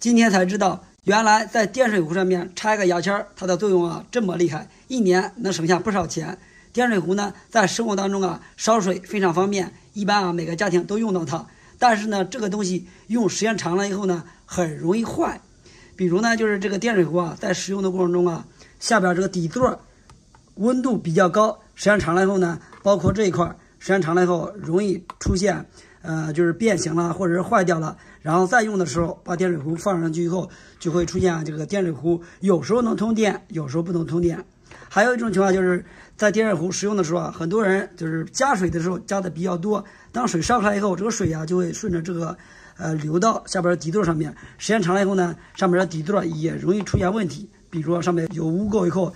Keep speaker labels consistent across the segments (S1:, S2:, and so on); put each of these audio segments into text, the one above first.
S1: 今天才知道，原来在电水壶上面插一个牙签，它的作用啊这么厉害，一年能省下不少钱。电水壶呢，在生活当中啊烧水非常方便，一般啊每个家庭都用到它。但是呢，这个东西用时间长了以后呢，很容易坏。比如呢，就是这个电水壶啊，在使用的过程中啊，下边这个底座温度比较高，时间长了以后呢，包括这一块，时间长了以后容易出现就是变形了或者是坏掉了。然后再用的时候，把电水壶放上去以后，就会出现这个电水壶有时候能通电，有时候不能通电。还有一种情况就是在电水壶使用的时候啊，很多人就是加水的时候加的比较多，当水烧开来以后，这个水啊就会顺着这个流到下边的底座上面，时间长了以后呢，上面的底座也容易出现问题，比如说上面有污垢以后，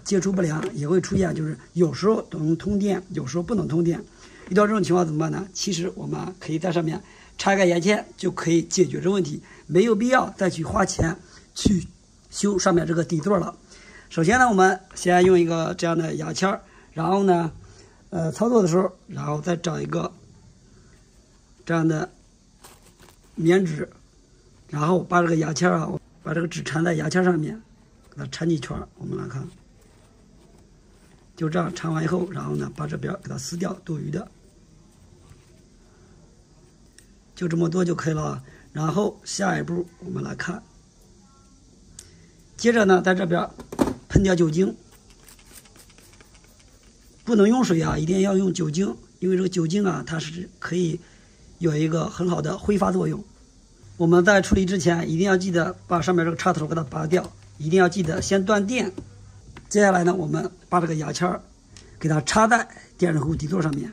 S1: 接触不良，也会出现就是有时候能通电，有时候不能通电。遇到这种情况怎么办呢？其实我们可以在上面插一个牙签就可以解决这问题，没有必要再去花钱去修上面这个底座了。首先呢，我们先用一个这样的牙签，然后呢，操作的时候，然后再找一个这样的棉纸，然后把这个牙签啊，把这个纸缠在牙签上面，给它缠几圈。我们来看，就这样缠完以后，然后呢，把这边给它撕掉多余的，就这么多就可以了。然后下一步我们来看，接着呢，在这边喷点酒精，不能用水啊，一定要用酒精，因为这个酒精啊，它是可以有一个很好的挥发作用。我们在处理之前，一定要记得把上面这个插头给它拔掉，一定要记得先断电。接下来呢，我们把这个牙签给它插在电水壶底座上面，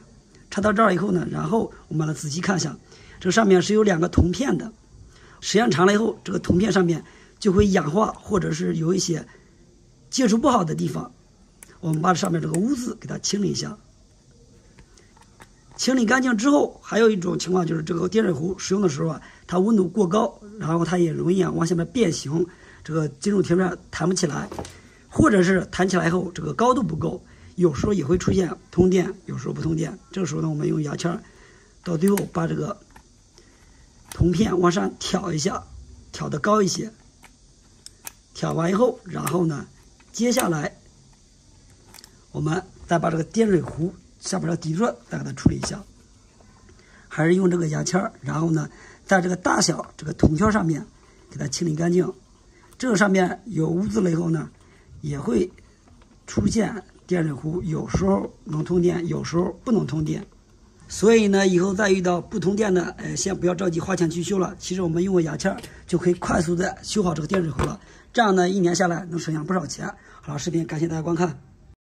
S1: 插到这儿以后呢，然后我们来仔细看一下，这个上面是有2个铜片的，时间长了以后，这个铜片上面就会氧化，或者是有一些接触不好的地方，我们把上面这个污渍给它清理一下。清理干净之后，还有一种情况就是这个电水壶使用的时候啊，它温度过高，然后它也容易啊往下面变形，这个金属贴片弹不起来，或者是弹起来后这个高度不够，有时候也会出现通电，有时候不通电。这个时候呢，我们用牙签到最后把这个铜片往上挑一下，挑得高一些。挑完以后，然后呢，接下来我们再把这个电水壶下边的底座再给它处理一下，还是用这个牙签，然后呢，在这个大小这个铜圈上面给它清理干净。这个上面有污渍了以后呢，也会出现电水壶有时候能通电，有时候不能通电。所以呢，以后再遇到不通电的，先不要着急花钱去修了。其实我们用个牙签就可以快速的修好这个电水壶了。这样呢，1年下来能省下不少钱。好了，视频感谢大家观看。